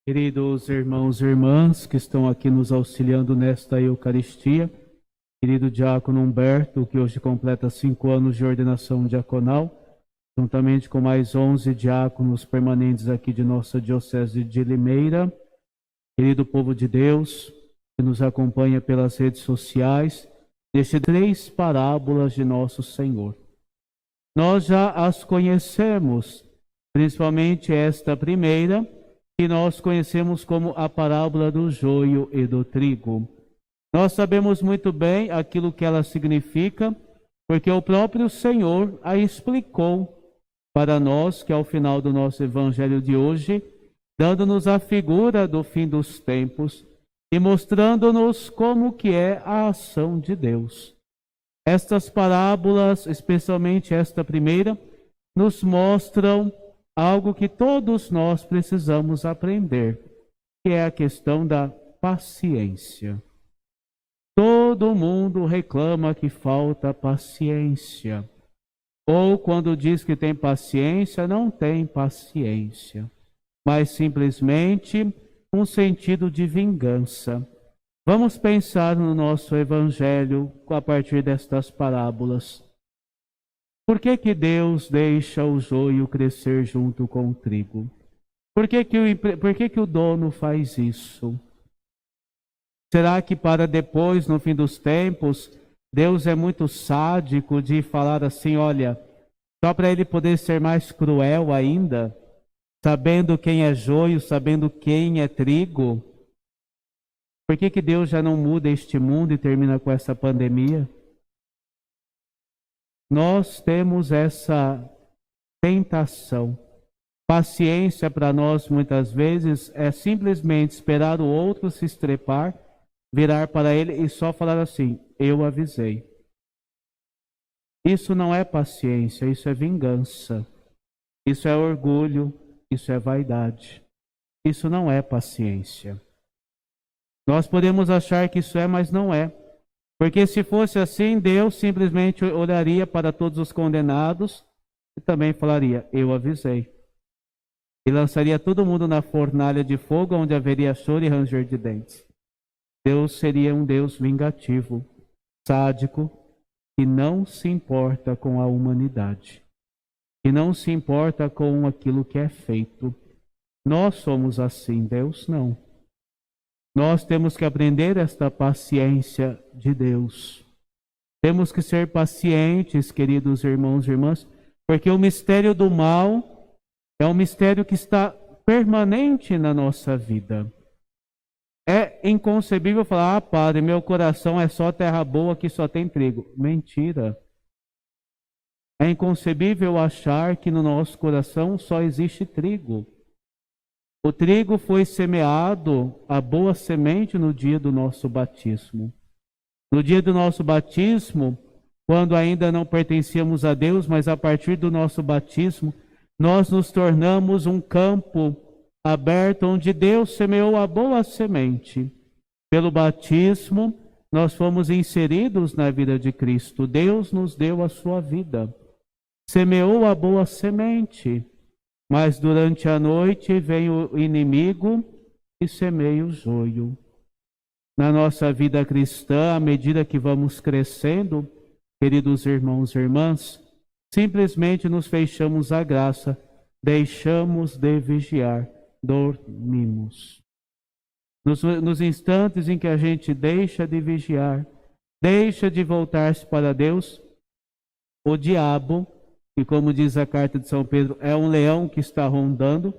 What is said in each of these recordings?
Queridos irmãos e irmãs que estão aqui nos auxiliando nesta Eucaristia, querido diácono Humberto, que hoje completa 5 anos de ordenação diaconal, juntamente com mais 11 diáconos permanentes aqui de nossa Diocese de Limeira, querido povo de Deus, que nos acompanha pelas redes sociais, neste 3 parábolas de nosso Senhor. Nós já as conhecemos, principalmente esta primeira, que nós conhecemos como a parábola do joio e do trigo. Nós sabemos muito bem aquilo que ela significa, porque o próprio Senhor a explicou para nós, que ao final do nosso evangelho de hoje, dando-nos a figura do fim dos tempos e mostrando-nos como que é a ação de Deus. Estas parábolas, especialmente esta primeira, nos mostram algo que todos nós precisamos aprender, que é a questão da paciência. Todo mundo reclama que falta paciência. Ou quando diz que tem paciência, não tem paciência, mas simplesmente um sentido de vingança. Vamos pensar no nosso evangelho a partir destas parábolas. Por que Deus deixa o joio crescer junto com o trigo? Por que o dono faz isso? Será que para depois, no fim dos tempos, Deus é muito sádico de falar assim, olha, só para ele poder ser mais cruel ainda, sabendo quem é joio, sabendo quem é trigo? Por que Deus já não muda este mundo e termina com essa pandemia? Nós temos essa tentação. Paciência para nós, muitas vezes, é simplesmente esperar o outro se estrepar, virar para ele e só falar assim, eu avisei. Isso não é paciência, isso é vingança. Isso é orgulho, isso é vaidade. Isso não é paciência. Nós podemos achar que isso é, mas não é. Porque se fosse assim, Deus simplesmente olharia para todos os condenados e também falaria, eu avisei. E lançaria todo mundo na fornalha de fogo, onde haveria choro e ranger de dentes. Deus seria um Deus vingativo, sádico, que não se importa com a humanidade, que não se importa com aquilo que é feito. Nós somos assim, Deus não. Nós temos que aprender esta paciência de Deus. Temos que ser pacientes, queridos irmãos e irmãs, porque o mistério do mal é um mistério que está permanente na nossa vida. É inconcebível falar, padre, meu coração é só terra boa que só tem trigo. Mentira. É inconcebível achar que no nosso coração só existe trigo. O trigo foi semeado, a boa semente, no dia do nosso batismo. No dia do nosso batismo, quando ainda não pertencíamos a Deus, mas a partir do nosso batismo, nós nos tornamos um campo aberto onde Deus semeou a boa semente. Pelo batismo, nós fomos inseridos na vida de Cristo. Deus nos deu a sua vida. Semeou a boa semente. Mas durante a noite vem o inimigo e semeia o joio. Na nossa vida cristã, à medida que vamos crescendo, queridos irmãos e irmãs, simplesmente nos fechamos à graça, deixamos de vigiar, dormimos. Nos instantes em que a gente deixa de vigiar, deixa de voltar-se para Deus, o diabo, e como diz a carta de São Pedro, é um leão que está rondando,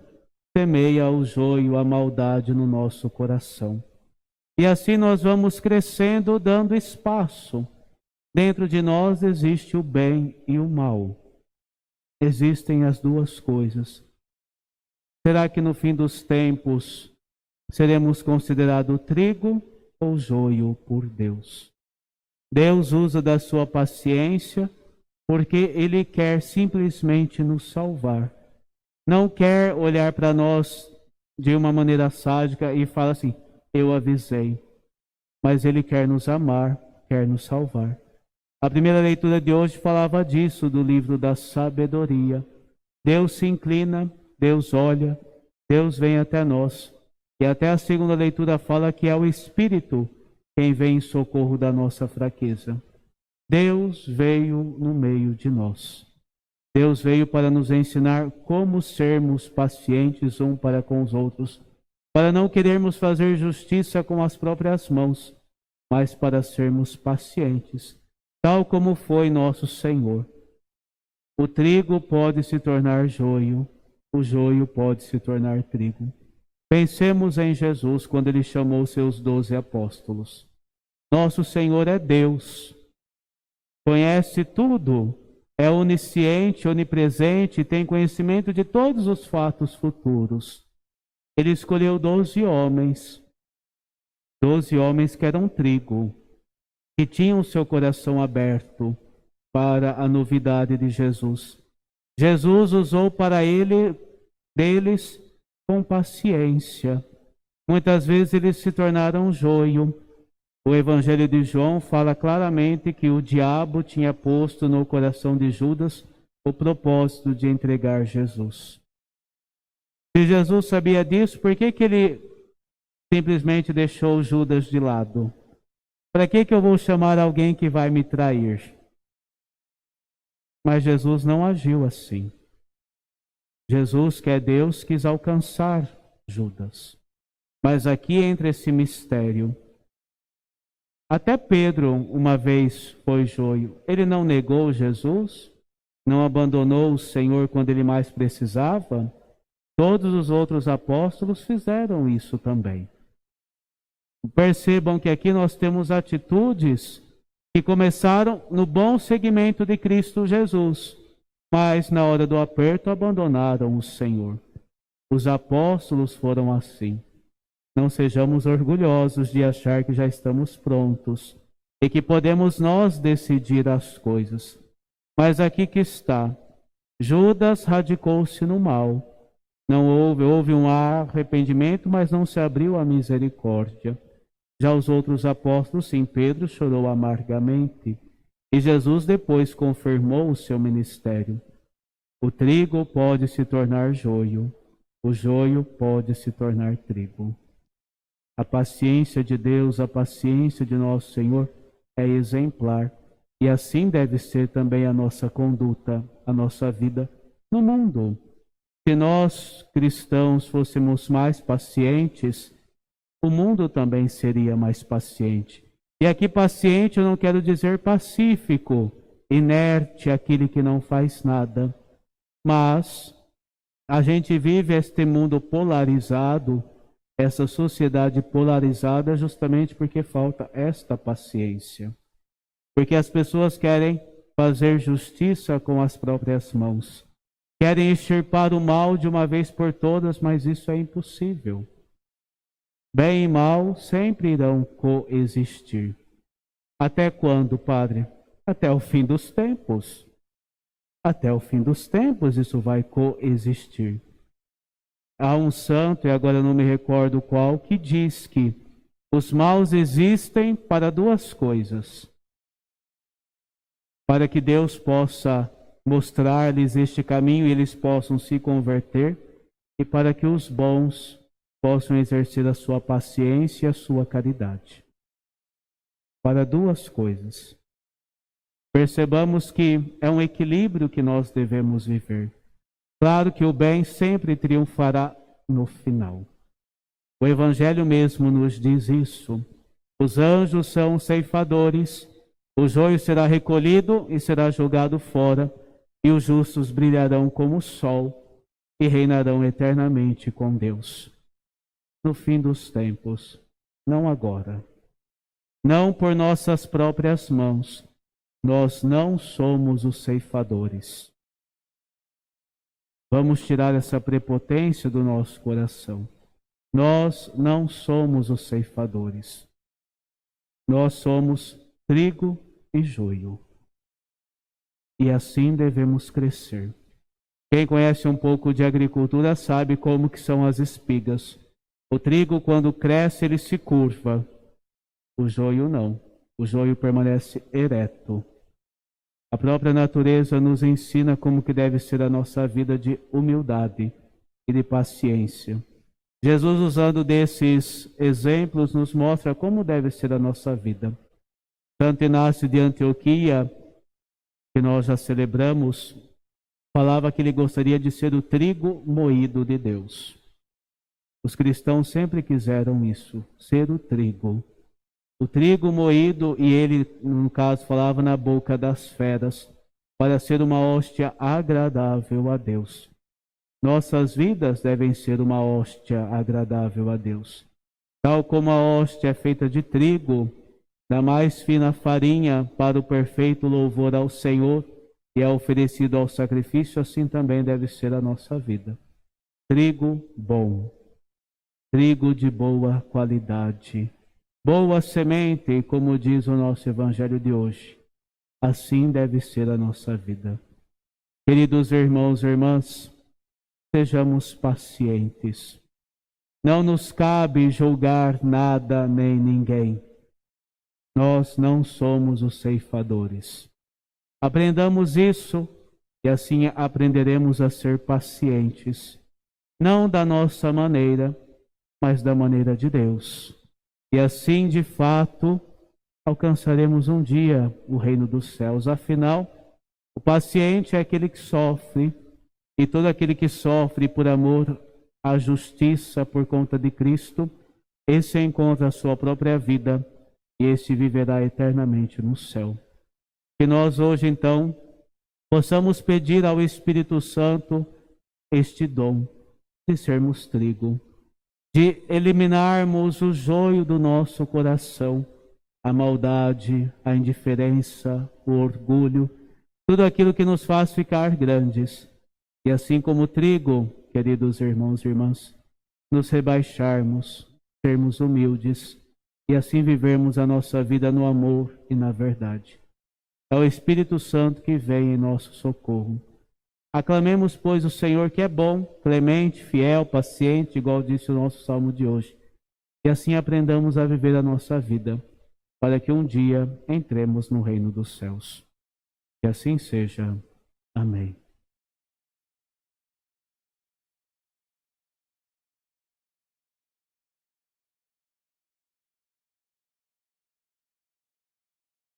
semeia o joio, a maldade no nosso coração. E assim nós vamos crescendo, dando espaço. Dentro de nós existe o bem e o mal. Existem as duas coisas. Será que no fim dos tempos seremos considerados trigo ou joio por Deus? Deus usa da sua paciência porque Ele quer simplesmente nos salvar. Não quer olhar para nós de uma maneira sádica e falar assim, eu avisei. Mas Ele quer nos amar, quer nos salvar. A primeira leitura de hoje falava disso, do livro da sabedoria. Deus se inclina, Deus olha, Deus vem até nós E até a segunda leitura fala que é o Espírito quem vem em socorro da nossa fraqueza. Deus veio no meio de nós. Deus veio para nos ensinar como sermos pacientes um para com os outros, para não querermos fazer justiça com as próprias mãos, mas para sermos pacientes, tal como foi nosso Senhor. O trigo pode se tornar joio, o joio pode se tornar trigo. Pensemos em Jesus quando ele chamou seus 12 apóstolos. Nosso Senhor é Deus, conhece tudo, é onisciente, onipresente, tem conhecimento de todos os fatos futuros. Ele escolheu 12 homens que eram trigo, que tinham seu coração aberto para a novidade de Jesus. Jesus usou para deles com paciência. Muitas vezes eles se tornaram joio. O Evangelho de João fala claramente que o diabo tinha posto no coração de Judas o propósito de entregar Jesus. Se Jesus sabia disso, por que ele simplesmente deixou Judas de lado? Para que eu vou chamar alguém que vai me trair? Mas Jesus não agiu assim. Jesus, que é Deus, quis alcançar Judas. Mas aqui entra esse mistério. Até Pedro, uma vez, foi joio. Ele não negou Jesus? Não abandonou o Senhor quando ele mais precisava? Todos os outros apóstolos fizeram isso também. Percebam que aqui nós temos atitudes que começaram no bom seguimento de Cristo Jesus, mas na hora do aperto abandonaram o Senhor. Os apóstolos foram assim. Não sejamos orgulhosos de achar que já estamos prontos e que podemos nós decidir as coisas. Mas aqui que está, Judas radicou-se no mal. Não houve um arrependimento, mas não se abriu a misericórdia. Já os outros apóstolos, sim, Pedro chorou amargamente. E Jesus depois confirmou o seu ministério. O trigo pode se tornar joio, o joio pode se tornar trigo. A paciência de Deus, a paciência de nosso Senhor é exemplar. E assim deve ser também a nossa conduta, a nossa vida no mundo. Se nós, cristãos, fôssemos mais pacientes, o mundo também seria mais paciente. E aqui paciente eu não quero dizer pacífico, inerte, aquele que não faz nada. Mas a gente vive este mundo polarizado, essa sociedade polarizada, justamente porque falta esta paciência. Porque as pessoas querem fazer justiça com as próprias mãos. Querem extirpar o mal de uma vez por todas, mas isso é impossível. Bem e mal sempre irão coexistir. Até quando, Padre? Até o fim dos tempos. Até o fim dos tempos isso vai coexistir. Há um santo, e agora eu não me recordo qual, que diz que os maus existem para duas coisas. Para que Deus possa mostrar-lhes este caminho e eles possam se converter, e para que os bons possam exercer a sua paciência e a sua caridade. Para duas coisas. Percebamos que é um equilíbrio que nós devemos viver. Claro que o bem sempre triunfará no final. O Evangelho mesmo nos diz isso. Os anjos são ceifadores, o joio será recolhido e será jogado fora, e os justos brilharão como o sol e reinarão eternamente com Deus. No fim dos tempos, não agora. Não por nossas próprias mãos, nós não somos os ceifadores. Vamos tirar essa prepotência do nosso coração. Nós não somos os ceifadores. Nós somos trigo e joio. E assim devemos crescer. Quem conhece um pouco de agricultura sabe como que são as espigas. O trigo, quando cresce, ele se curva. O joio não. O joio permanece ereto. A própria natureza nos ensina como que deve ser a nossa vida de humildade e de paciência. Jesus, usando desses exemplos, nos mostra como deve ser a nossa vida. Santo Inácio de Antioquia, que nós já celebramos, falava que ele gostaria de ser o trigo moído de Deus. Os cristãos sempre quiseram isso, ser o trigo. O trigo moído, e ele, no caso, falava na boca das feras, para ser uma hóstia agradável a Deus. Nossas vidas devem ser uma hóstia agradável a Deus. Tal como a hóstia é feita de trigo, da mais fina farinha para o perfeito louvor ao Senhor e é oferecido ao sacrifício, assim também deve ser a nossa vida. Trigo bom, trigo de boa qualidade, boa semente, como diz o nosso Evangelho de hoje. Assim deve ser a nossa vida. Queridos irmãos e irmãs, sejamos pacientes. Não nos cabe julgar nada nem ninguém. Nós não somos os ceifadores. Aprendamos isso e assim aprenderemos a ser pacientes, não da nossa maneira, mas da maneira de Deus. E assim, de fato, alcançaremos um dia o reino dos céus. Afinal, o paciente é aquele que sofre, e todo aquele que sofre por amor à justiça por conta de Cristo, esse encontra a sua própria vida e esse viverá eternamente no céu. Que nós hoje, então, possamos pedir ao Espírito Santo este dom de sermos trigo, de eliminarmos o joio do nosso coração, a maldade, a indiferença, o orgulho, tudo aquilo que nos faz ficar grandes. E assim como o trigo, queridos irmãos e irmãs, nos rebaixarmos, sermos humildes e assim vivermos a nossa vida no amor e na verdade. É o Espírito Santo que vem em nosso socorro. Aclamemos, pois, o Senhor que é bom, clemente, fiel, paciente, igual disse o nosso salmo de hoje. E assim aprendamos a viver a nossa vida, para que um dia entremos no reino dos céus. Que assim seja. Amém.